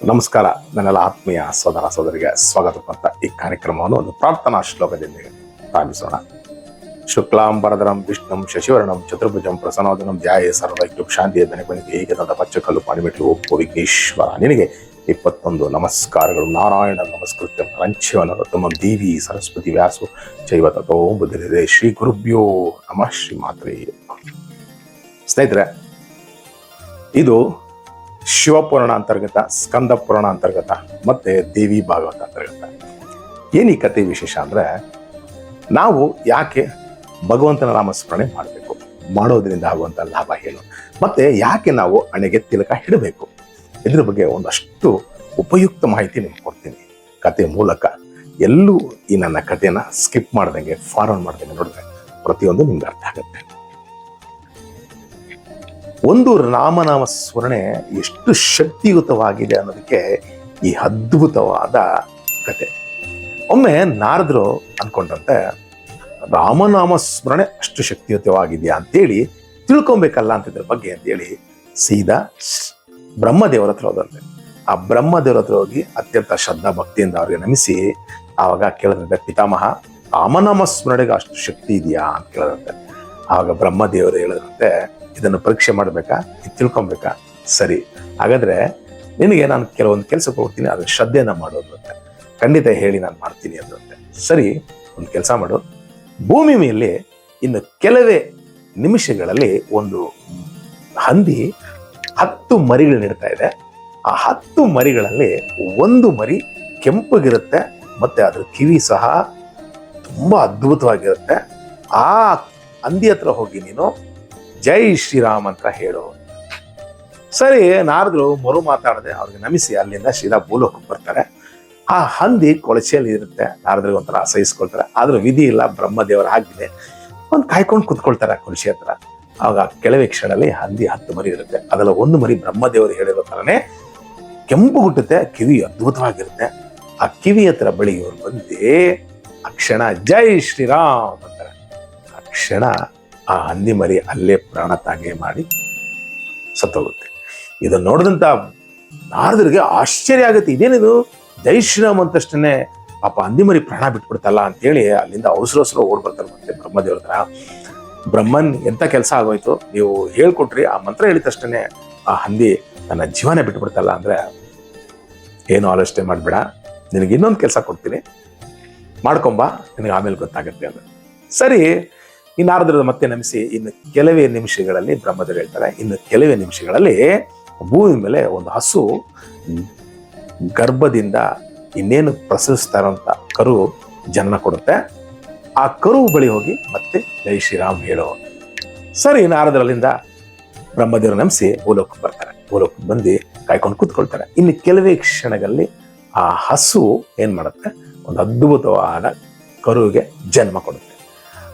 ನಮಸ್ಕಾರ. ನನ್ನೆಲ್ಲ ಆತ್ಮೀಯ ಸೋದರ ಸೋದರಿಗೆ ಸ್ವಾಗತ ಈ ಕಾರ್ಯಕ್ರಮವನ್ನು ಒಂದು ಪ್ರಾರ್ಥನಾ ಶ್ಲೋಕದಿಂದ ಪ್ರಾರಂಭಿಸೋಣ. ಶುಕ್ಲಾಂಬರಧರಂ ವಿಷ್ಣುಂ ಶಶಿವರ್ಣಂ ಚತುರ್ಭುಜಂ ಪ್ರಸನ್ನವದನಂ ಧ್ಯಾಯೇ ಸರ್ವೈಕ್ಯಂ ಶಾಂತಿಯ ಬೆನಬನಿಗೆ ಹೀಗೆ ತಂದ ಪಚ್ಚಕಲ್ಲು ಪಾಣಿಮೆಟ್ಲು ಒಪ್ಪು ವಿಘ್ನೇಶ್ವರ ನಿನಗೆ 21 ನಮಸ್ಕಾರಗಳು. ನಾರಾಯಣ ನಮಸ್ಕೃತ್ಯಂ ರಂಚ್ಯವನರತಮಂ ದೇವಿ ಸರಸ್ವತಿ ವ್ಯಾಸು ಚೈವ ತಥೋ ಬುದ್ಧಿರಿದೆ. ಶ್ರೀ ಗುರುಭ್ಯೋ ನಮಃ. ಶ್ರೀ ಮಾತ್ರೇ. ಸ್ನೇಹಿತರೆ, ಇದು ಶಿವಪುರಾಣ ಅಂತರ್ಗತ, ಸ್ಕಂದ ಪುರಾಣ ಅಂತರ್ಗತ ಮತ್ತೆ ದೇವಿ ಭಾಗವತ ಅಂತರ್ಗತ. ಈ ಕಥೆ ವಿಶೇಷ ಅಂದ್ರೆ, ನಾವು ಯಾಕೆ ಭಗವಂತನ ನಾಮಸ್ಮರಣೆ ಮಾಡಬೇಕು, ಮಾಡೋದ್ರಿಂದ ಆಗುವಂತ ಲಾಭ ಏನು, ಮತ್ತೆ ಯಾಕೆ ನಾವು ಹಣೆಗೆ ತಿಲಕ ಇಡಬೇಕು, ಇದ್ರ ಬಗ್ಗೆ ಒಂದಷ್ಟು ಉಪಯುಕ್ತ ಮಾಹಿತಿ ನಿಮ್ಗೆ ಕೊಡ್ತೀನಿ ಕಥೆ ಮೂಲಕ. ಎಲ್ಲೂ ಈ ನನ್ನ ಕಥೆನ ಸ್ಕಿಪ್ ಮಾಡ್ದಂಗೆ, ಫಾರ್ವರ್ಡ್ ಮಾಡ್ದಂಗೆ ನೋಡಿದ್ರೆ ಪ್ರತಿಯೊಂದು ನಿಮ್ಗೆ ಅರ್ಥ ಆಗುತ್ತೆ. ಒಂದು ರಾಮನಾಮ ಸ್ಮರಣೆ ಎಷ್ಟು ಶಕ್ತಿಯುತವಾಗಿದೆ ಅನ್ನೋದಕ್ಕೆ ಈ ಅದ್ಭುತವಾದ ಕತೆ. ಒಮ್ಮೆ ನಾರದರು ಅನ್ಕೊಂಡಂತೆ ರಾಮನಾಮ ಸ್ಮರಣೆ ಅಷ್ಟು ಶಕ್ತಿಯುತವಾಗಿದೆಯಾ ಅಂತೇಳಿ ತಿಳ್ಕೊಬೇಕಲ್ಲ ಅಂತಿದ್ರ ಬಗ್ಗೆ ಅಂತೇಳಿ ಸೀದಾ ಬ್ರಹ್ಮದೇವರ ಹತ್ರ ಹೋದಂತೆ. ಆ ಬ್ರಹ್ಮದೇವರ ಹತ್ರ ಹೋಗಿ ಅತ್ಯಂತ ಶ್ರದ್ಧಾ ಭಕ್ತಿಯಿಂದ ಅವ್ರಿಗೆ ನಮಿಸಿ ಆವಾಗ ಕೇಳಿದಂತೆ, ಪಿತಾಮಹ, ರಾಮನಾಮ ಸ್ಮರಣೆಗೆ ಅಷ್ಟು ಶಕ್ತಿ ಇದೆಯಾ ಅಂತ ಕೇಳಿದಂತೆ. ಆವಾಗ ಬ್ರಹ್ಮದೇವರು ಹೇಳಿದಂತೆ, ಇದನ್ನು ಪರೀಕ್ಷೆ ಮಾಡಬೇಕಾ, ಇದು ತಿಳ್ಕೊಬೇಕಾ, ಸರಿ ಹಾಗಾದ್ರೆ ನಿನಗೆ ನಾನು ಕೆಲವೊಂದು ಕೆಲಸಕ್ಕೆ ಹೋಗ್ತೀನಿ, ಅದನ್ನ ಶ್ರದ್ಧೆನ ಮಾಡೋದು ಅಂತ. ಖಂಡಿತ ಹೇಳಿ, ನಾನು ಮಾಡ್ತೀನಿ ಅಂದಂತೆ. ಸರಿ, ಒಂದು ಕೆಲಸ ಮಾಡು, ಭೂಮಿ ಮೇಲೆ ಇನ್ನು ಕೆಲವೇ ನಿಮಿಷಗಳಲ್ಲಿ ಒಂದು ಹಂದಿ 10 ಮರಿಗಳನ್ನಿಡ್ತಾ ಇದೆ. ಆ 10 ಮರಿಗಳಲ್ಲಿ ಒಂದು ಮರಿ ಕೆಂಪಗಿರುತ್ತೆ, ಮತ್ತೆ ಅದ್ರ ಕಿವಿ ಸಹ ತುಂಬಾ ಅದ್ಭುತವಾಗಿರುತ್ತೆ. ಆ ಹಂದಿ ಹತ್ರ ಹೋಗಿ ನೀನು ಜೈ ಶ್ರೀರಾಮ್ ಅಂತ ಹೇಳು. ಸರಿ, ನಾರದ್ರು ಮರು ಮಾತಾಡದೆ ಅವ್ರಿಗೆ ನಮಿಸಿ ಅಲ್ಲಿಂದ ಸೀದಾ ಭೂಲೋಕಕ್ಕೆ ಬರ್ತಾರೆ. ಆ ಹಂದಿ ಕೊಳಚೆಯಲ್ಲಿ ಇರುತ್ತೆ. ನಾರದ್ರಿಗೆ ಒಂಥರ ಅಸಹಿಸ್ಕೊಳ್ತಾರೆ. ಆದ್ರೂ ವಿಧಿ ಇಲ್ಲ, ಬ್ರಹ್ಮದೇವರ ಆಗಿದೆ, ಒಂದು ಕಾಯ್ಕೊಂಡು ಕುತ್ಕೊಳ್ತಾರೆ ಕೊಳಚೆ ಹತ್ರ. ಆವಾಗ ಕೆಲವೇ ಕ್ಷಣದಲ್ಲಿ ಹಂದಿ 10 ಮರಿ ಇರುತ್ತೆ. ಅದೆಲ್ಲ ಒಂದು ಮರಿ ಬ್ರಹ್ಮದೇವರು ಹೇಳಿರೋ ಥರನೇ ಕೆಂಪು ಗುಟ್ಟುತ್ತೆ, ಕಿವಿ ಅದ್ಭುತವಾಗಿರುತ್ತೆ. ಆ ಕಿವಿ ಹತ್ರ ಬಳಿ ಇವರು ಬಂದೇ ಆ ಕ್ಷಣ ಜೈ ಶ್ರೀರಾಮ್ ಅಂತಾರೆ. ಆ ಕ್ಷಣ ಆ ಹಂದಿ ಮರಿ ಅಲ್ಲೇ ಪ್ರಾಣ ತ್ಯಾಗ ಮಾಡಿ ಸತ್ತೋಗುತ್ತೆ. ಇದನ್ನು ನೋಡಿದಂತ ನಾರದರಿಗೆ ಆಶ್ಚರ್ಯ ಆಗುತ್ತೆ. ಇದೇನಿದು, ಜೈ ಶ್ರೀರಾಮ್ ಅಂತಷ್ಟೇ ಪಾಪ ಹಂದಿ ಮರಿ ಪ್ರಾಣ ಬಿಟ್ಬಿಡ್ತಲ್ಲ ಅಂತೇಳಿ ಅಲ್ಲಿಂದ ಅವಸರ ಓಡ್ ಬರ್ತಾರೆ. ಮತ್ತೆ ಬ್ರಹ್ಮದೇವ್ರ ಹತ್ರ, ಬ್ರಹ್ಮನ್ ಎಂತ ಕೆಲಸ ಆಗೋಯ್ತು, ನೀವು ಹೇಳ್ಕೊಟ್ರಿ, ಆ ಮಂತ್ರ ಹೇಳಿದ ತಕ್ಷಣ ಆ ಹಂದಿ ನನ್ನ ಜೀವನೇ ಬಿಟ್ಬಿಡ್ತಲ್ಲ ಅಂದ್ರೆ, ಏನು ಆಲೋಚನೆ ಮಾಡ್ಬೇಡ, ನಿನಗೆ ಇನ್ನೊಂದು ಕೆಲಸ ಕೊಡ್ತೀನಿ, ಮಾಡ್ಕೊಂಬ, ನಿನಗೆ ಆಮೇಲೆ ಗೊತ್ತಾಗತ್ತೆ ಅಂದ್ರೆ. ಸರಿ, ಈ ನಾರದರು ಮತ್ತೆ ನಮಿಸಿ ಇನ್ನು ಕೆಲವೇ ನಿಮಿಷಗಳಲ್ಲಿ, ಬ್ರಹ್ಮದೇವರು ಹೇಳ್ತಾರೆ, ಇನ್ನು ಕೆಲವೇ ನಿಮಿಷಗಳಲ್ಲಿ ಭೂಮಿ ಮೇಲೆ ಒಂದು ಹಸು ಗರ್ಭದಿಂದ ಇನ್ನೇನು ಪ್ರಸವಿಸ್ತಾ ಇರೋಂಥ ಕರು ಜನ್ಮ ಕೊಡುತ್ತೆ. ಆ ಕರು ಬಳಿ ಹೋಗಿ ಮತ್ತೆ ಜೈ ಶ್ರೀರಾಮ್ ಹೇಳೋ. ಸರಿ, ನಾರದರಲ್ಲಿಂದ ಬ್ರಹ್ಮದೇವರು ನಮಿಸಿ ಭೂಲೋಕಕ್ಕೆ ಬರ್ತಾರೆ. ಭೂಲೋಕಕ್ಕೆ ಬಂದು ಕಾಯ್ಕೊಂಡು ಕೂತ್ಕೊಳ್ತಾರೆ. ಇನ್ನು ಕೆಲವೇ ಕ್ಷಣಗಳಲ್ಲಿ ಆ ಹಸು ಏನ್ ಮಾಡುತ್ತೆ, ಒಂದು ಅದ್ಭುತವಾದ ಕರುವಿಗೆ ಜನ್ಮ ಕೊಡುತ್ತೆ.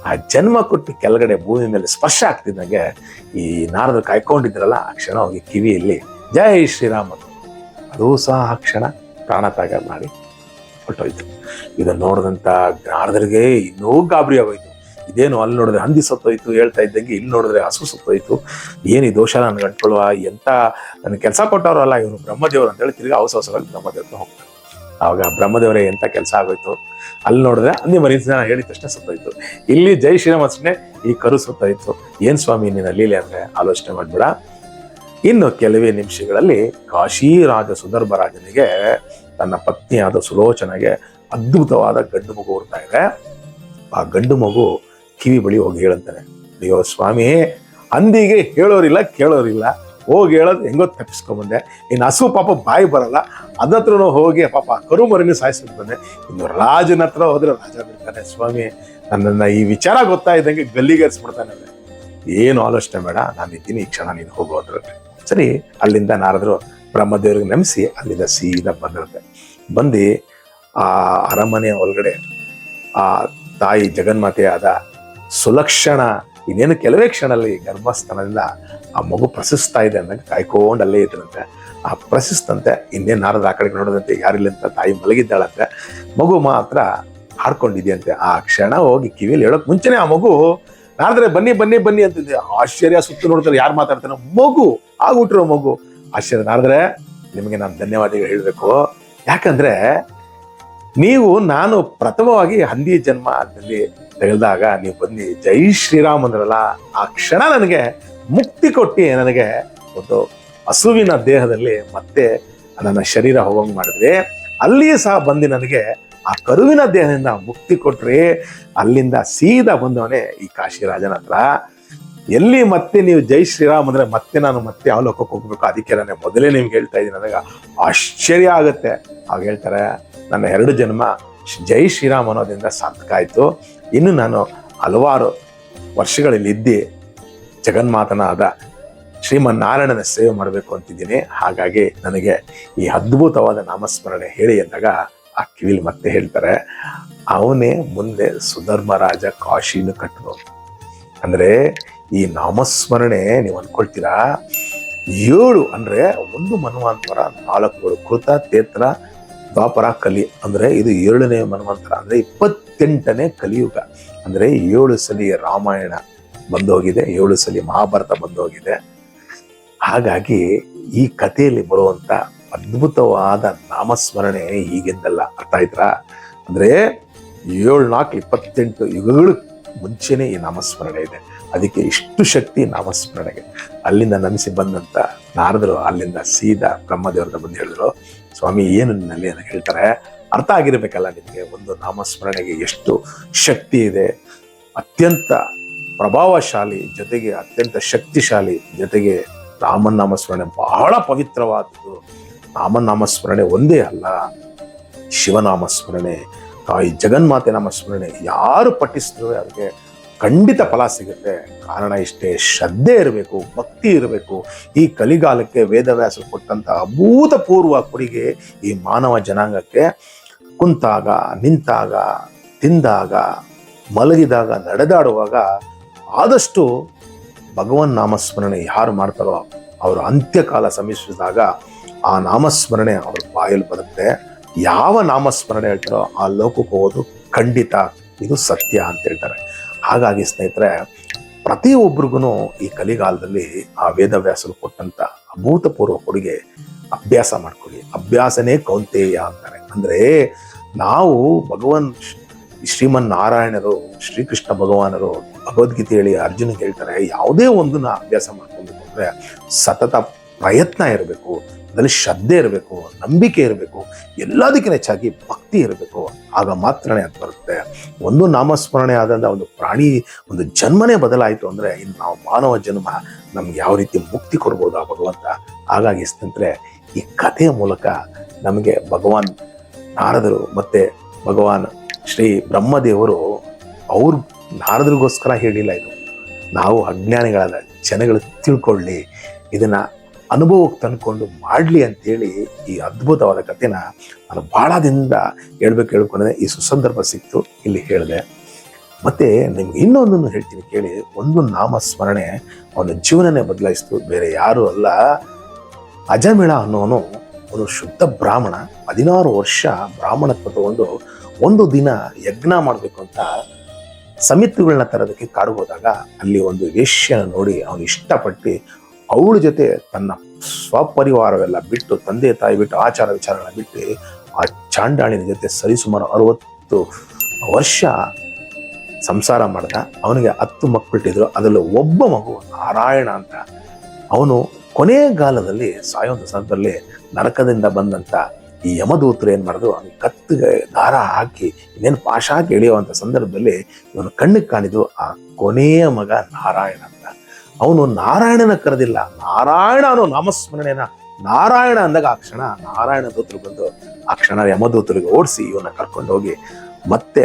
ಆ ಜನ್ಮ ಕೊಟ್ಟು ಕೆಳಗಡೆ ಭೂಮಿ ಮೇಲೆ ಸ್ಪರ್ಶ ಆಗ್ತಿದ್ದಂಗೆ ಈ ನಾರದರು ಕಾಯ್ಕೊಂಡಿದ್ರಲ್ಲ, ಆ ಕ್ಷಣ ಹೋಗಿ ಕಿವಿಯಲ್ಲಿ ಜೈ ಶ್ರೀರಾಮ್ ಅಂತ. ಅದು ಸಹ ಆ ಕ್ಷಣ ಪ್ರಾಣತ್ಯಾಗ ಮಾಡಿ ಹೊರಟೋಯ್ತು. ಇದನ್ನು ನೋಡಿದಂತ ನಾರದರಿಗೆ ಇನ್ನೂ ಗಾಬರಿ ಆಗೋಯ್ತು. ಇದೇನು, ಅಲ್ಲಿ ನೋಡಿದ್ರೆ ಹಂದಿ ಸತ್ತೋಯ್ತು ಹೇಳ್ತಾ ಇದ್ದಂಗೆ ಇಲ್ಲಿ ನೋಡಿದ್ರೆ ಹಸು ಸತ್ತೋಯ್ತು, ಏನು ಈ ದೋಷ ನನ್ಗೆ ಅಂಟ್ಕೊಳ್ಳುವ, ಎಂತ ನನಗೆ ಕೆಲಸ ಕೊಟ್ಟವ್ರಲ್ಲ ಇವರು ಬ್ರಹ್ಮದೇವರು ಅಂತೇಳಿ ತಿರ್ಗಿ ಅವಸರವಾಗಿ ಬ್ರಹ್ಮದೇವ್ರ ಹೋಗ್ತಾರೆ. ಆವಾಗ ಬ್ರಹ್ಮದೇವರೇ ಎಂತ ಕೆಲಸ ಆಗೋಯ್ತು, ಅಲ್ಲಿ ನೋಡಿದ್ರೆ ಹಂದಿ ಮರಿ ಹೇಳಿದ ತಕ್ಷಣ ಸತ್ತೋಯ್ತು, ಇಲ್ಲಿ ಜೈ ಶ್ರೀರಾಮ್ ಅಷ್ಟೇ ಈ ಕರು ಸತ್ತೋಯ್ತು, ಏನ್ ಸ್ವಾಮಿ ನಿನ್ನ ಲೀಲೆ ಅಂದ್ರೆ ಆಲೋಚನೆ ಮಾಡ್ಬೇಡ. ಇನ್ನು ಕೆಲವೇ ನಿಮಿಷಗಳಲ್ಲಿ ಕಾಶಿ ರಾಜ ಸುದರ್ಭರಾಜನಿಗೆ ತನ್ನ ಪತ್ನಿಯಾದ ಸುಲೋಚನೆಗೆ ಅದ್ಭುತವಾದ ಗಂಡು ಮಗು ಹುಡ್ತಾ ಇದೆ. ಆ ಗಂಡು ಮಗು ಕಿವಿ ಬಳಿ ಹೋಗಿ ಹೇಳಂತಾನೆ, ಅಯ್ಯೋ ಸ್ವಾಮಿ, ಹಂದಿಗೆ ಹೇಳೋರಿಲ್ಲ ಕೇಳೋರಿಲ್ಲ, ಹೋಗಿ ಹೇಳೋದು ಹೆಂಗೋ ತಪ್ಪಿಸ್ಕೊಂಡ್ಬಂದೆ, ಇನ್ನು ಹಸು ಪಾಪ ಬಾಯಿ ಬರಲ್ಲ, ಅದತ್ರ ಹೋಗಿ ಪಾಪ ಕರು ಮರಿನ ಸಾಯಿಸ್ಬಿಟ್ಟು ಬಂದೆ, ಇನ್ನು ರಾಜನ ಹತ್ರ ಹೋದ್ರೆ ರಾಜ ಬಿಡ್ತಾನೆ, ಸ್ವಾಮಿ ನನ್ನನ್ನ ಈ ವಿಚಾರ ಗೊತ್ತಾಯ್ದಂಗೆ ಗಲ್ಲಿಗೇರಿಸ್ಬಿಡ್ತಾನೆ, ಏನು ಆಲೋಚನೆ ಬೇಡ, ನಾನು ಇದ್ದೀನಿ, ಈ ಕ್ಷಣ ನೀನು ಹೋಗೋದ್ರ. ಸರಿ, ಅಲ್ಲಿಂದ ನಾರದರು ಬ್ರಹ್ಮದೇವ್ರಿಗೆ ನಮಿಸಿ ಅಲ್ಲಿಂದ ಸೀದಾ ಬಂದಿರುತ್ತೆ. ಬಂದು ಆ ಅರಮನೆಯ ಒಳಗಡೆ ಆ ತಾಯಿ ಜಗನ್ಮಾತೆಯಾದ ಸುಲಕ್ಷಣ ಇನ್ನೇನು ಕೆಲವೇ ಕ್ಷಣದಲ್ಲಿ ಗರ್ಭಸ್ಥಾನದಿಂದ ಆ ಮಗು ಪ್ರಶಸ್ತಾ ಇದೆ ಅಂದಾಗ ಕಾಯ್ಕೊಂಡು ಅಲ್ಲೇ ಇದ್ರಂತೆ. ಆ ಪ್ರಶಸ್ತಂತೆ ಇನ್ನೇನು ನಾರದ ಆ ಕಡೆಗೆ ನೋಡೋದಂತೆ ಯಾರಿಲ್ಲ ಅಂತ ತಾಯಿ ಮಲಗಿದ್ದಾಳಂತೆ. ಮಗು ಮಾತ್ರ ಹಾಡ್ಕೊಂಡಿದೆಯಂತೆ. ಆ ಕ್ಷಣ ಹೋಗಿ ಕಿವಿಯಲ್ಲಿ ಹೇಳೋಕ್ ಮುಂಚೆನೆ ಆ ಮಗು ನಾರದ್ರೆ ಬನ್ನಿ ಬನ್ನಿ ಬನ್ನಿ ಅಂತಿದ್ದೆ. ಆಶ್ಚರ್ಯ, ಸುತ್ತು ನೋಡ್ತಾರೆ ಯಾರು ಮಾತಾಡ್ತಾನೆ, ಮಗು ಆಗ್ಬಿಟ್ರು ಮಗು. ಆಶ್ಚರ್ಯ, ನಾರದ್ರೆ ನಿಮಗೆ ನಾನು ಧನ್ಯವಾದಗಳು ಹೇಳಬೇಕು. ಯಾಕಂದ್ರೆ ನಾನು ಪ್ರಥಮವಾಗಿ ಹಂದಿ ಜನ್ಮದಲ್ಲಿ ತೆಗೆದಾಗ ನೀವು ಬಂದು ಜೈ ಶ್ರೀರಾಮ್ ಅಂದ್ರಲ್ಲ, ಆ ಕ್ಷಣ ನನಗೆ ಮುಕ್ತಿ ಕೊಟ್ಟು ನನಗೆ ಒಂದು ಹಸುವಿನ ದೇಹದಲ್ಲಿ ಮತ್ತೆ ನನ್ನ ಶರೀರ ಹೋಗಂಗ್ ಮಾಡಿದ್ರಿ. ಅಲ್ಲಿಯೂ ಸಹ ಬಂದು ನನಗೆ ಆ ಕರುವಿನ ದೇಹದಿಂದ ಮುಕ್ತಿ ಕೊಟ್ರಿ. ಅಲ್ಲಿಂದ ಸೀದಾ ಬಂದವನೇ ಈ ಕಾಶಿರಾಜನ ಹತ್ರ. ಎಲ್ಲಿ ಮತ್ತೆ ನೀವು ಜೈ ಶ್ರೀರಾಮ್ ಅಂದ್ರೆ ಮತ್ತೆ ನಾನು ಮತ್ತೆ ಯಾವ ಲೋಕಕ್ಕೆ ಹೋಗ್ಬೇಕು. ಅದಕ್ಕೆ ನಾನು ಮೊದಲೇ ನಿಮ್ಗೆ ಹೇಳ್ತಾ ಇದ್ದೀನಿ, ನನಗೆ ಆಶ್ಚರ್ಯ ಆಗುತ್ತೆ. ಆಗ ಹೇಳ್ತಾರೆ, ನನ್ನ 2 ಜನ್ಮ ಜೈ ಶ್ರೀರಾಮ್ ಅನ್ನೋದ್ರಿಂದ ಸಾರ್ಥಕ ಆಯ್ತು. ಇನ್ನು ನಾನು ಹಲವಾರು ವರ್ಷಗಳಲ್ಲಿ ಇದ್ದು ಜಗನ್ಮಾತನಾದ ಶ್ರೀಮನ್ನಾರಾಯಣನ ಸೇವೆ ಮಾಡಬೇಕು ಅಂತಿದ್ದೀನಿ. ಹಾಗಾಗಿ ನನಗೆ ಈ ಅದ್ಭುತವಾದ ನಾಮಸ್ಮರಣೆ ಹೇಳಿ ಅಂದಾಗ ಆ ಕಿವಿಲಿ ಮತ್ತೆ ಹೇಳ್ತಾರೆ, ಅವನೇ ಮುಂದೆ ಸುಧರ್ಮರಾಜ ಕಾಶಿನ ಕಟ್ಟಬಹುದು. ಅಂದ್ರೆ ಈ ನಾಮಸ್ಮರಣೆ ನೀವು ಅನ್ಕೊಳ್ತೀರಾ, 7 ಅಂದ್ರೆ 1 ಮನ್ವಂತರ, 4 ಕೃತ, ತೇತ್ರ, ದ್ವಾಪರ, ಕಲಿ. ಅಂದ್ರೆ ಇದು 7ನೇ ಮನ್ವಂತರ, ಅಂದ್ರೆ 28ನೇ ಕಲಿಯುಗ. ಅಂದ್ರೆ 7 ಸಲಿ ರಾಮಾಯಣ ಬಂದೋಗಿದೆ, 7 ಸಲಿ ಮಹಾಭಾರತ ಬಂದೋಗಿದೆ. ಹಾಗಾಗಿ ಈ ಕಥೆಯಲ್ಲಿ ಬರುವಂತ ಅದ್ಭುತವಾದ ನಾಮಸ್ಮರಣೆ ಹೀಗೆಂದಲ್ಲ. ಅರ್ಥ ಆಯ್ತಾ? ಅಂದ್ರೆ 7, 4, 28 ಯುಗಗಳು ಮುಂಚೆನೆ ಈ ನಾಮಸ್ಮರಣೆ ಇದೆ. ಅದಕ್ಕೆ ಇಷ್ಟು ಶಕ್ತಿ ನಾಮಸ್ಮರಣೆಗೆ. ಅಲ್ಲಿಂದ ನಮಿಸಿ ಬಂದಂತ ನಾರದರು ಅಲ್ಲಿಂದ ಸೀದಾ ಬ್ರಹ್ಮದೇವರ ಬಂದು ಹೇಳಿದ್ರು, ಸ್ವಾಮಿ ಏನು ನಿನ್ನಲ್ಲಿ ಅಂತ ಹೇಳ್ತಾರೆ. ಅರ್ಥ ಆಗಿರ್ಬೇಕಲ್ಲ ನಿಮಗೆ ಒಂದು ನಾಮಸ್ಮರಣೆಗೆ ಎಷ್ಟು ಶಕ್ತಿ ಇದೆ. ಅತ್ಯಂತ ಪ್ರಭಾವಶಾಲಿ, ಜೊತೆಗೆ ಅತ್ಯಂತ ಶಕ್ತಿಶಾಲಿ, ಜೊತೆಗೆ ರಾಮನ್ ನಾಮಸ್ಮರಣೆ ಬಹಳ ಪವಿತ್ರವಾದದ್ದು. ರಾಮನ್ ನಾಮಸ್ಮರಣೆ ಒಂದೇ ಅಲ್ಲ, ಶಿವನಾಮಸ್ಮರಣೆ, ತಾಯಿ ಜಗನ್ಮಾತೆ ನಾಮಸ್ಮರಣೆ ಯಾರು ಪಠಿಸಿದ್ರು ಅವ್ರಿಗೆ ಖಂಡಿತ ಫಲ ಸಿಗುತ್ತೆ. ಕಾರಣ ಇಷ್ಟೇ, ಶ್ರದ್ಧೆ ಇರಬೇಕು, ಭಕ್ತಿ ಇರಬೇಕು. ಈ ಕಲಿಗಾಲಕ್ಕೆ ವೇದವ್ಯಾಸರು ಕೊಟ್ಟಂತ ಅಭೂತಪೂರ್ವ ಕೊಡುಗೆ ಈ ಮಾನವ ಜನಾಂಗಕ್ಕೆ. ಕುಂತಾಗ, ನಿಂತಾಗ, ತಿಂದಾಗ, ಮಲಗಿದಾಗ, ನಡೆದಾಡುವಾಗ ಆದಷ್ಟು ಭಗವನ್ ನಾಮಸ್ಮರಣೆ ಯಾರು ಮಾಡ್ತಾರೋ ಅವರು ಅಂತ್ಯಕಾಲ ಸಮೀಪಿಸಿದಾಗ ಆ ನಾಮಸ್ಮರಣೆ ಅವ್ರ ಬಾಯಲ್ಲಿ ಬರುತ್ತೆ. ಯಾವ ನಾಮಸ್ಮರಣೆ ಹೇಳ್ತಾರೋ ಆ ಲೋಕಕ್ಕೆ ಹೋಗೋದು ಖಂಡಿತ, ಇದು ಸತ್ಯ ಅಂತ ಹೇಳ್ತಾರೆ. ಹಾಗಾಗಿ ಸ್ನೇಹಿತರೆ, ಪ್ರತಿಯೊಬ್ಬರಿಗೂ ಈ ಕಲಿಗಾಲದಲ್ಲಿ ಆ ವೇದವ್ಯಾಸರು ಕೊಟ್ಟಂತ ಅಭೂತಪೂರ್ವ ಕೊಡುಗೆ ಅಭ್ಯಾಸ ಮಾಡ್ಕೊಳ್ಳಿ. ಅಭ್ಯಾಸನೇ ಕೌಂತೇಯ ಅಂತಾರೆ. ಅಂದ್ರೆ ನಾವು ಭಗವಾನ್ ಶ್ರೀಮನ್ನಾರಾಯಣರು, ಶ್ರೀಕೃಷ್ಣ ಭಗವಾನರು ಭಗವದ್ಗೀತೆ ಹೇಳಿ ಅರ್ಜುನಿಗೆ ಹೇಳ್ತಾರೆ, ಯಾವುದೇ ಒಂದನ್ನ ಅಭ್ಯಾಸ ಮಾಡ್ಕೊಬೇಕು ಅಂದ್ರೆ ಸತತ ಪ್ರಯತ್ನ ಇರಬೇಕು, ಅದರಲ್ಲಿ ಶ್ರದ್ಧೆ ಇರಬೇಕು, ನಂಬಿಕೆ ಇರಬೇಕು, ಎಲ್ಲದಕ್ಕಿಂತ ಹೆಚ್ಚಾಗಿ ಭಕ್ತಿ ಇರಬೇಕು. ಆಗ ಮಾತ್ರನೇ ಅದು ಬರುತ್ತೆ. ಒಂದು ನಾಮಸ್ಮರಣೆ ಆದಂಥ ಒಂದು ಪ್ರಾಣಿ ಒಂದು ಜನ್ಮನೇ ಬದಲಾಯಿತು ಅಂದ್ರೆ ಇನ್ನು ನಾವು ಮಾನವ ಜನ್ಮ ನಮ್ಗೆ ಯಾವ ರೀತಿ ಮುಕ್ತಿ ಕೊಡ್ಬೋದು ಆ ಭಗವಂತ. ಹಾಗಾಗಿ ಸ್ನೇಹಿತರೆ, ಈ ಕಥೆಯ ಮೂಲಕ ನಮಗೆ ಭಗವಾನ್ ನಾರದರು ಮತ್ತೆ ಭಗವಾನ್ ಶ್ರೀ ಬ್ರಹ್ಮದೇವರು ಅವ್ರು ನಾರದರಿಗೋಸ್ಕರ ಹೇಳಿಲ್ಲ. ಇದು ನಾವು ಅಜ್ಞಾನಿಗಳಾದ ಜನಗಳು ತಿಳ್ಕೊಳ್ಳಿ, ಇದನ್ನ ಅನುಭವಕ್ಕೆ ತಂದ್ಕೊಂಡು ಮಾಡಲಿ ಅಂತೇಳಿ ಈ ಅದ್ಭುತವಾದ ಕಥೆನ ನಾನು ಬಹಳ ದಿನದಿಂದ ಹೇಳ್ಕೊಂಡ್ರೆ ಈ ಸುಸಂದರ್ಭ ಸಿಕ್ತು, ಇಲ್ಲಿ ಹೇಳಿದೆ. ಮತ್ತೆ ನಿಮ್ಗೆ ಇನ್ನೊಂದನ್ನು ಹೇಳ್ತೀನಿ ಕೇಳಿ. ಒಂದು ನಾಮಸ್ಮರಣೆ ಅವನ ಜೀವನನೇ ಬದಲಾಯಿಸ್ತು. ಬೇರೆ ಯಾರು ಅಲ್ಲ, ಅಜಮಿಳ ಅನ್ನೋನು ಒಂದು ಶುದ್ಧ ಬ್ರಾಹ್ಮಣ. 16 ವರ್ಷ ಬ್ರಾಹ್ಮಣತ್ವ ತಗೊಂಡು ಒಂದು ದಿನ ಯಜ್ಞ ಮಾಡಬೇಕು ಅಂತ ಸಮಿತಿಗಳನ್ನ ತರೋದಕ್ಕೆ ಕಾಡಿಗೆ ಹೋದಾಗ ಅಲ್ಲಿ ಒಂದು ವೇಶ್ಯನ ನೋಡಿ ಅವನು ಇಷ್ಟಪಟ್ಟು ಅವಳ ಜೊತೆ ತನ್ನ ಸ್ವಪರಿವಾರವೆಲ್ಲ ಬಿಟ್ಟು, ತಂದೆ ತಾಯಿ ಬಿಟ್ಟು, ಆಚಾರ ವಿಚಾರಗಳನ್ನ ಬಿಟ್ಟು ಆ ಚಾಂಡಾಳಿನ ಜೊತೆ ಸರಿಸುಮಾರು 60 ವರ್ಷ ಸಂಸಾರ ಮಾಡ್ದ. ಅವನಿಗೆ 10 ಮಕ್ಕಳಿಟ್ಟಿದ್ರು. ಅದರಲ್ಲಿ ಒಬ್ಬ ಮಗು ನಾರಾಯಣ ಅಂತ. ಅವನು ಕೊನೆಗಾಲದಲ್ಲಿ ಸಾಯುವಂಥ ಸಂದರ್ಭದಲ್ಲಿ ನರಕದಿಂದ ಬಂದಂತ ಈ ಯಮದೂತರು ಏನ್ ಮಾಡಿದ್ರು, ಅವನಿಗೆ ಕತ್ತಿಗೆ ದಾರ ಹಾಕಿ ಇನ್ನೇನು ಪಾಶ ಹಾಕಿ ಎಳೆಯುವಂಥ ಸಂದರ್ಭದಲ್ಲಿ ಇವನು ಕಣ್ಣಿಗೆ ಕಾಣಿದ್ದು ಆ ಕೊನೆಯ ಮಗ ನಾರಾಯಣ ಅಂತ. ಅವನು ನಾರಾಯಣನ ಕರೆದಿಲ್ಲ, ನಾರಾಯಣ ಅನ್ನೋ ನಾಮಸ್ಮರಣೆನ ನಾರಾಯಣ ಅಂದಾಗ ಆ ಕ್ಷಣ ನಾರಾಯಣ ದೂತರು ಬಂದು ಆ ಕ್ಷಣ ಯಮದೂತರಿಗೆ ಓಡಿಸಿ ಇವನ್ನ ಕರ್ಕೊಂಡು ಹೋಗಿ ಮತ್ತೆ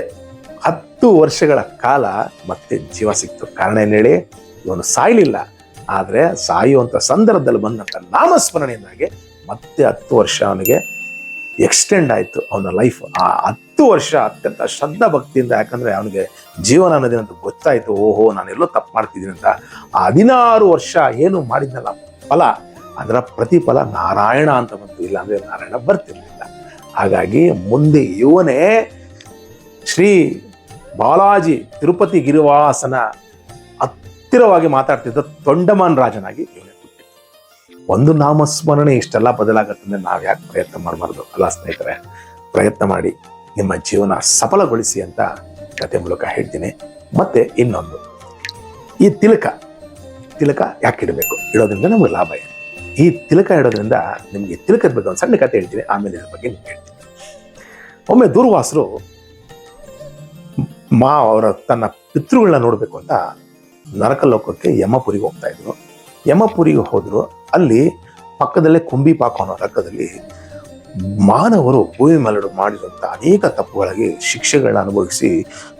10 ವರ್ಷಗಳ ಕಾಲ ಮತ್ತೆ ಜೀವ ಸಿಕ್ತು. ಕಾರಣ ಏನ್ ಹೇಳಿ, ಇವನು ಸಾಯ್ಲಿಲ್ಲ, ಆದ್ರೆ ಸಾಯುವಂತ ಸಂದರ್ಭದಲ್ಲಿ ಬಂದಂತ ನಾಮಸ್ಮರಣೆಯಿಂದಾಗಿ ಮತ್ತೆ 10 ವರ್ಷ ಅವನಿಗೆ ಎಕ್ಸ್ಟೆಂಡ್ ಆಯ್ತು ಅವನ ಲೈಫ್. ಆ 10 ವರ್ಷ ಅತ್ಯಂತ ಶ್ರದ್ಧಾ ಭಕ್ತಿಯಿಂದ, ಯಾಕಂದ್ರೆ ಅವನಿಗೆ ಜೀವನ ಅನ್ನೋದೇನಂತ ಗೊತ್ತಾಯ್ತು, ಓಹೋ ನಾನೆಲ್ಲೋ ತಪ್ಪು ಮಾಡ್ತಿದ್ದೀನಿ ಅಂತ. ಆ 16 ವರ್ಷ ಏನು ಮಾಡಿದ್ನಲ್ಲ ಫಲ, ಅದರ ಪ್ರತಿಫಲ ನಾರಾಯಣ ಅಂತ ಬಂತು. ಇಲ್ಲ ಅಂದ್ರೆ ನಾರಾಯಣ ಬರ್ತಿರ್ಲಿಲ್ಲ. ಹಾಗಾಗಿ ಮುಂದೆ ಇವನೇ ಶ್ರೀ ಬಾಲಾಜಿ ತಿರುಪತಿ ಗಿರಿವಾಸನ ಹತ್ತಿರವಾಗಿ ಮಾತಾಡ್ತಿದ್ದ ತೊಂಡಮಾನ್ ರಾಜನಾಗಿ ಇವನೇ ಹುಟ್ಟಿದ್ದು. ಒಂದು ನಾಮಸ್ಮರಣೆ ಇಷ್ಟೆಲ್ಲ ಬದಲಾಗತ್ತಂದ್ರೆ ನಾವು ಯಾಕೆ ಪ್ರಯತ್ನ ಮಾಡಬಾರ್ದು ಅಲ್ಲ ಸ್ನೇಹಿತರೆ? ಪ್ರಯತ್ನ ಮಾಡಿ ನಿಮ್ಮ ಜೀವನ ಸಫಲಗೊಳಿಸಿ ಅಂತ ಕತೆ ಮೂಲಕ ಹೇಳ್ತೀನಿ. ಮತ್ತೆ ಇನ್ನೊಂದು, ಈ ತಿಲಕ ಯಾಕೆ ಇಡಬೇಕು? ಇಡೋದ್ರಿಂದ ನಮ್ಗೆ ಲಾಭ ಏನು? ಈ ತಿಲಕ ಇಡೋದ್ರಿಂದ ನಿಮಗೆ ತಿಲಕದ ಬಗ್ಗೆ ಒಂದು ಸಣ್ಣ ಕತೆ ಹೇಳ್ತೀನಿ, ಆಮೇಲೆ ಇದ್ರ ಬಗ್ಗೆ ನಿಮ್ಗೆ ಹೇಳ್ತೀನಿ. ಒಮ್ಮೆ ದೂರ್ವಾಸರು ಅವರ ತನ್ನ ಪಿತೃಗಳನ್ನ ನೋಡ್ಬೇಕು ಅಂತ ನರಕಲೋಕಕ್ಕೆ ಯಮಪುರಿಗೆ ಹೋಗ್ತಾ ಇದ್ರು. ಯಮಪುರಿಗೆ ಹೋದ್ರು. ಅಲ್ಲಿ ಪಕ್ಕದಲ್ಲೇ ಕುಂಬಿಪಾಕ ಅನ್ನೋ ರಕ್ಕದಲ್ಲಿ ಮಾನವರು ಭೂಮಿ ಮೇಲೆ ಮಾಡಿರುವಂತ ಅನೇಕ ತಪ್ಪುಗಳಿಗೆ ಶಿಕ್ಷೆಗಳನ್ನ ಅನುಭವಿಸಿ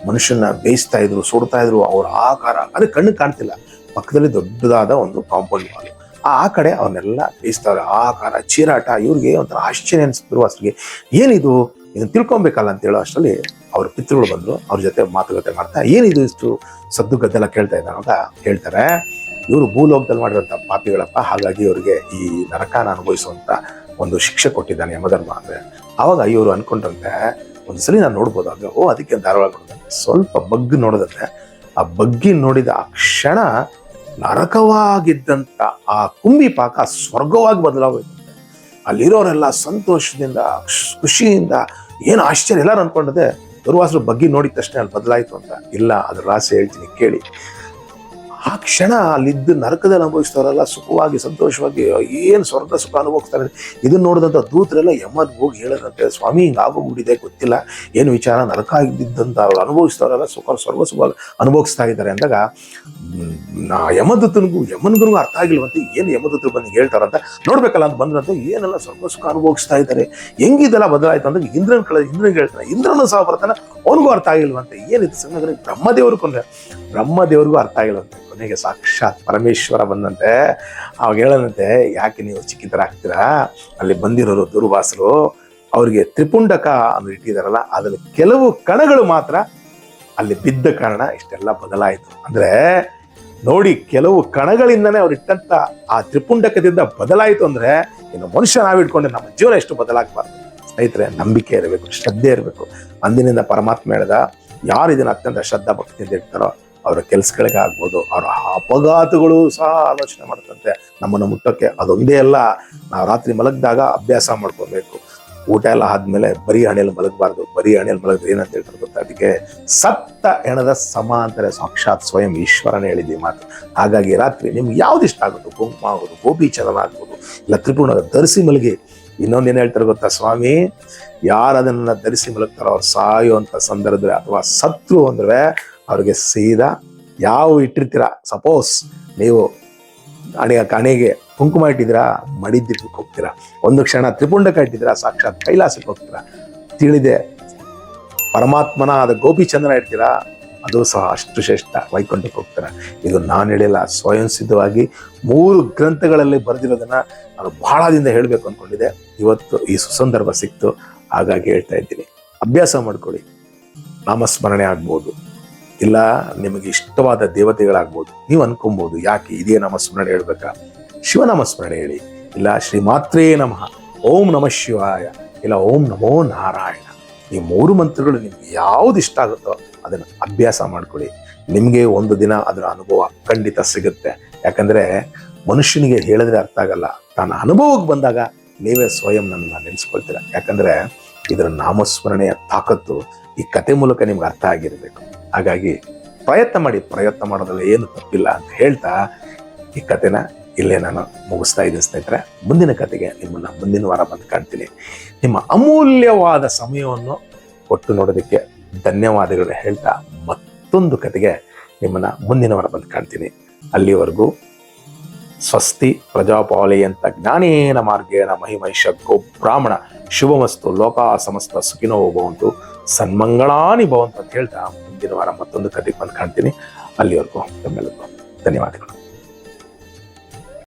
ಮನುಷ್ಯನ ಬೇಯಿಸ್ತಾ ಇದ್ರು, ಸುಡ್ತಾ ಇದ್ರು. ಅವರ ಆಕಾರ ಅದೇ ಕಣ್ಣು ಕಾಣ್ತಿಲ್ಲ, ಪಕ್ಕದಲ್ಲಿ ದೊಡ್ಡದಾದ ಒಂದು ಕಾಂಪೌಂಡ್ ವಾಲ್, ಆ ಕಡೆ ಅವನ್ನೆಲ್ಲ ಬೇಯಿಸ್ತಾರೆ. ಆಕಾರ, ಚೀರಾಟ. ಇವ್ರಿಗೆ ಒಂಥರ ಆಶ್ಚರ್ಯ ಅನಿಸ್ತಿದ್ರು. ಅಷ್ಟಿಗೆ ಏನಿದು, ಇದನ್ನ ತಿಳ್ಕೊಬೇಕಲ್ಲ ಅಂತ ಹೇಳೋ ಅಷ್ಟರಲ್ಲಿ ಅವ್ರ ಪಿತೃಗಳು ಬಂದ್ರು. ಅವ್ರ ಜೊತೆ ಮಾತುಕತೆ ಮಾಡ್ತಾ ಏನಿದು ಇಷ್ಟು ಸದ್ದು ಗದ್ದೆಲ್ಲ ಕೇಳ್ತಾ ಇದ್ದಾರೆ ಅಂತ ಹೇಳ್ತಾರೆ. ಇವರು ಭೂಲೋಕದಲ್ಲಿ ಮಾಡಿರುವಂತ ಪಾಪಿಗಳಪ್ಪ, ಹಾಗಾಗಿ ಇವರಿಗೆ ಈ ನರಕಾನ ಅನುಭವಿಸುವಂತ ಒಂದು ಶಿಕ್ಷೆ ಕೊಟ್ಟಿದ್ದಾನೆ ಯಮಧರ್ಮ ಅಂದ್ರೆ. ಆವಾಗ ಇವರು ಅನ್ಕೊಂಡ್ರಂತೆ, ಒಂದ್ಸಲಿ ನಾನು ನೋಡ್ಬೋದು ಅಂದ್ರೆ, ಅದಕ್ಕೆ ಧಾರವಾಡ ಸ್ವಲ್ಪ ಬಗ್ಗಿ ನೋಡೋದಂತೆ. ಆ ಬಗ್ಗಿ ನೋಡಿದ ಆ ಕ್ಷಣ ನರಕವಾಗಿದ್ದಂತ ಆ ಕುಂಬಿಪಾಕ ಸ್ವರ್ಗವಾಗಿ ಬದಲಾಗೋಯ್ತಂತೆ. ಅಲ್ಲಿರೋರೆಲ್ಲ ಸಂತೋಷದಿಂದ, ಖುಷಿಯಿಂದ, ಏನು ಆಶ್ಚರ್ಯ, ಎಲ್ಲರೂ ಅನ್ಕೊಂಡದೆ ದುರ್ವಾಸರು ಬಗ್ಗಿ ನೋಡಿದ ತಕ್ಷಣ ಅಲ್ಲಿ ಬದಲಾಯಿತು ಅಂತ. ಇಲ್ಲ, ಅದ್ರ ರಹಸ್ಯ ಹೇಳ್ತೀನಿ ಕೇಳಿ. ಆ ಕ್ಷಣ ಅಲ್ಲಿದ್ದು ನರಕದಲ್ಲಿ ಅನುಭವಿಸ್ತಾರಲ್ಲ ಸುಖವಾಗಿ ಸಂತೋಷವಾಗಿ ಏನು ಸ್ವರ್ಗ ಸುಖ ಅನುಭವಿಸ್ತಾರೆ. ಇದನ್ನ ನೋಡಿದಂಥ ದೂತರೆಲ್ಲ ಯಮದ್ ಹೋಗಿ ಹೇಳದಂತೆ, ಸ್ವಾಮಿ ಹಿಂಗೆ ಆಗೋಗ್ಬಿಟ್ಟಿದೆ, ಗೊತ್ತಿಲ್ಲ ಏನು ವಿಚಾರ, ನರಕ ಆಗಿದ್ದಂತ ಅವ್ರು ಅನುಭವಿಸ್ತಾರಲ್ಲ ಸ್ವರ್ಗ ಸುಖ ಅನುಭವಿಸ್ತಾ ಇದ್ದಾರೆ ಅಂದಾಗ ಯಮನ್ಗೂ ಅರ್ಥ ಆಗಿಲ್ವಂತೆ. ಏನು ಯಮದೂತರು ಬಂದು ಹೇಳ್ತಾರಂತ ನೋಡ್ಬೇಕಲ್ಲ ಅಂತ ಬಂದ್ರಂತೆ. ಏನೆಲ್ಲ ಸ್ವರ್ಗ ಸುಖ ಅನುಭವಿಸ್ತಾ ಇದ್ದಾರೆ, ಹೆಂಗಿದೆಲ್ಲ ಬದಲಾಯ್ತು ಅಂದ್ರೆ ಇಂದ್ರನಿಗೆ ಹೇಳ್ತಾನೆ. ಇಂದ್ರನು ಸಹ ಬರ್ತಾನೆ, ಅವನಿಗೂ ಅರ್ಥ ಆಗಿಲ್ವಂತೆ. ಏನಿತ್ತು ಸಂಗತಿ, ಬ್ರಹ್ಮದೇವ್ರಿಗೂ ಅರ್ಥ ಆಗಿಲ್ವಂತೆ. ಕೊನೆಗೆ ಸಾಕ್ಷಾತ್ ಪರಮೇಶ್ವರ ಬಂದಂತೆ. ಅವಾಗ ಹೇಳದಂತೆ, ಯಾಕೆ ನೀವು ಚಿಕ್ಕಿತರಾಗ್ತೀರಾ? ಅಲ್ಲಿ ಬಂದಿರೋರು ದುರ್ವಾಸರು, ಅವ್ರಿಗೆ ತ್ರಿಪುಂಡಕ ಅನ್ನು ಇಟ್ಟಿದಾರಲ್ಲ, ಅದ್ರಲ್ಲಿ ಕೆಲವು ಕಣಗಳು ಮಾತ್ರ ಅಲ್ಲಿ ಬಿದ್ದ ಕಾರಣ ಇಷ್ಟೆಲ್ಲ ಬದಲಾಯಿತು. ಅಂದ್ರೆ ನೋಡಿ, ಕೆಲವು ಕಣಗಳಿಂದನೇ ಅವ್ರು ಇಟ್ಟಂತ ಆ ತ್ರಿಪುಂಡಕದಿಂದ ಬದಲಾಯಿತು. ಅಂದ್ರೆ ಇನ್ನು ಮನುಷ್ಯ ನಾವಿಟ್ಕೊಂಡ್ರೆ ನಮ್ಮ ಜೀವನ ಎಷ್ಟು ಬದಲಾಗಬಾರ್ದು ಸ್ನೇಹಿತರೆ. ನಂಬಿಕೆ ಇರಬೇಕು, ಶ್ರದ್ಧೆ ಇರಬೇಕು. ಅಂದಿನಿಂದ ಪರಮಾತ್ಮ ಹೇಳಿದ, ಯಾರು ಇದನ್ನ ಅತ್ಯಂತ ಶ್ರದ್ಧಾ ಭಕ್ತಿಯಿಂದ ಇರ್ತಾರೋ ಅವರ ಕೆಲಸಗಳಿಗೆ ಆಗ್ಬೋದು, ಅವರ ಅಪಘಾತಗಳು ಸಹ ಆಲೋಚನೆ ಮಾಡ್ತಂತೆ ನಮ್ಮನ್ನು ಮುಟ್ಟಕ್ಕೆ. ಅದೊಂದೇ ಅಲ್ಲ, ನಾವು ರಾತ್ರಿ ಮಲಗಿದಾಗ ಅಭ್ಯಾಸ ಮಾಡ್ಕೊಬೇಕು. ಊಟ ಎಲ್ಲ ಆದ್ಮೇಲೆ ಬರೀ ಹಣೆಯಲ್ಲಿ ಮಲಗಬಾರ್ದು. ಬರೀ ಹಣೆಯಲ್ಲಿ ಮಲಗಿದ್ರೆ ಏನಂತ ಹೇಳ್ತಾರೆ ಗೊತ್ತಾ? ಅದಕ್ಕೆ ಸತ್ತ ಹೆಣದ ಸಮ ಅಂತಾರೆ ಸಾಕ್ಷಾತ್ ಸ್ವಯಂ ಈಶ್ವರನೇ ಹೇಳಿದ್ವಿ ಮಾತು. ಹಾಗಾಗಿ ರಾತ್ರಿ ನಿಮ್ಗೆ ಯಾವ್ದು ಇಷ್ಟ ಆಗುತ್ತೋ, ಕುಂಕುಮ ಆಗೋದು, ಗೋಪಿ ಚಲನ ಆಗ್ಬೋದು, ಇಲ್ಲ ತ್ರಿಪುರ್ಣ ಧರಿಸಿ ಮಲಗಿ. ಇನ್ನೊಂದೇನು ಹೇಳ್ತಾರೆ ಗೊತ್ತಾ ಸ್ವಾಮಿ? ಯಾರು ಅದನ್ನ ಧರಿಸಿ ಮಲಗ್ತಾರೋ ಅವ್ರು ಸಾಯುವಂತ ಸಂದರ್ಭದಲ್ಲಿ ಅಥವಾ ಸತ್ರು ಅಂದ್ರೆ ಅವ್ರಿಗೆ ಸೀದಾ ಯಾವ ಇಟ್ಟಿರ್ತೀರಾ, ಸಪೋಸ್ ನೀವು ಹಣೆಗೆ ಕುಂಕುಮ ಇಟ್ಟಿದ್ದೀರಾ, ಮಡಿದಿಟ್ಟಕ್ಕೆ ಹೋಗ್ತೀರಾ. ಒಂದು ಕ್ಷಣ ತ್ರಿಪುಂಡಕ ಇಟ್ಟಿದ್ದೀರಾ, ಸಾಕ್ಷಾತ್ ಕೈಲಾಸಕ್ಕೆ ಹೋಗ್ತೀರಾ. ತಿಳಿದೆ ಪರಮಾತ್ಮನ ಅದ ಗೋಪಿಚಂದ್ರನ ಇಡ್ತೀರಾ, ಅದು ಸಹ ಅಷ್ಟು ಶ್ರೇಷ್ಠ, ವೈಕುಂಠಕ್ಕೆ ಹೋಗ್ತೀರಾ. ಇದು ನಾನು ಹೇಳಿಲ್ಲ, ಸ್ವಯಂ ಸಿದ್ಧವಾಗಿ 3 ಗ್ರಂಥಗಳಲ್ಲಿ ಬರೆದಿರೋದನ್ನ ನಾನು ಬಹಳ ದಿನ ಹೇಳಬೇಕು ಅಂದ್ಕೊಂಡಿದ್ದೆ. ಇವತ್ತು ಈ ಸುಸಂದರ್ಭ ಸಿಕ್ತು, ಹಾಗಾಗಿ ಹೇಳ್ತಾ ಇದ್ದೀನಿ. ಅಭ್ಯಾಸ ಮಾಡ್ಕೊಳ್ಳಿ. ನಾಮಸ್ಮರಣೆ ಆಗ್ಬೋದು, ಇಲ್ಲ ನಿಮಗೆ ಇಷ್ಟವಾದ ದೇವತೆಗಳಾಗ್ಬೋದು. ನೀವು ಅನ್ಕೊಬಹುದು, ಯಾಕೆ ಇದೇ ನಾಮಸ್ಮರಣೆ ಹೇಳ್ಬೇಕಾ? ಶಿವನಾಮಸ್ಮರಣೆ ಹೇಳಿ, ಇಲ್ಲ ಶ್ರೀಮಾತ್ರೇ ನಮಃ, ಓಂ ನಮಃ ಶಿವಾಯ, ಇಲ್ಲ ಓಂ ನಮೋ ನಾರಾಯಣ. ಈ 3 ಮಂತ್ರಗಳು ನಿಮ್ಗೆ ಯಾವ್ದು ಇಷ್ಟ ಆಗುತ್ತೋ ಅದನ್ನು ಅಭ್ಯಾಸ ಮಾಡ್ಕೊಳ್ಳಿ. ನಿಮಗೆ ಒಂದು ದಿನ ಅದರ ಅನುಭವ ಖಂಡಿತ ಸಿಗುತ್ತೆ. ಯಾಕಂದ್ರೆ ಮನುಷ್ಯನಿಗೆ ಹೇಳಿದ್ರೆ ಅರ್ಥ ಆಗಲ್ಲ, ತನ್ನ ಅನುಭವಕ್ಕೆ ಬಂದಾಗ ನೀವೇ ಸ್ವಯಂ ನನ್ನ ನೆನೆಸ್ಕೊಳ್ತೀರ. ಯಾಕಂದ್ರೆ ಇದರ ನಾಮಸ್ಮರಣೆಯ ತಾಕತ್ತು ಈ ಕತೆ ಮೂಲಕ ನಿಮ್ಗೆ ಅರ್ಥ ಆಗಿರ್ಬೇಕು. ಹಾಗಾಗಿ ಪ್ರಯತ್ನ ಮಾಡಿ, ಪ್ರಯತ್ನ ಮಾಡೋದ್ರಲ್ಲಿ ಏನು ತಪ್ಪಿಲ್ಲ ಅಂತ ಹೇಳ್ತಾ ಈ ಕತೆನ ಇಲ್ಲೇ ನಾನು ಮುಗಿಸ್ತಾ ಇದ್ದೀನಿ ಸ್ನೇಹಿತರೆ. ಮುಂದಿನ ಕತೆಗೆ ನಿಮ್ಮನ್ನ ಮುಂದಿನ ವಾರ ಬಂದು ಕಾಣ್ತೀನಿ. ನಿಮ್ಮ ಅಮೂಲ್ಯವಾದ ಸಮಯವನ್ನು ಕೊಟ್ಟು ನೋಡೋದಕ್ಕೆ ಧನ್ಯವಾದಗಳು ಹೇಳ್ತಾ ಮತ್ತೊಂದು ಕತೆಗೆ ನಿಮ್ಮನ್ನ ಮುಂದಿನ ವಾರ ಬಂದು ಕಾಣ್ತೀನಿ. ಅಲ್ಲಿವರೆಗೂ ಸ್ವಸ್ತಿ ಪ್ರಜಾಪಾಲಯಂತ ಜ್ಞಾನೇನ ಮಾರ್ಗೇಣ ಮಹಿಮೈಷ ಗೋ ಬ್ರಾಹ್ಮಣ ಶುಭಮಸ್ತು ಲೋಕ ಸಮಸ್ತ ಸುಖಿನೋ ಭವಂತು ಸನ್ಮಂಗಳಾನಿ ಭವಂತು ಅಂತ ಹೇಳ್ತಾ ಮುಂದಿನ ವಾರ ಮತ್ತೊಂದು ಕತೆಗೆ ಬಂದು ಕಾಣ್ತೀನಿ. ಅಲ್ಲಿವರೆಗೂ ತಮ್ಮೆಲ್ಲರಿಗೂ ಧನ್ಯವಾದಗಳು.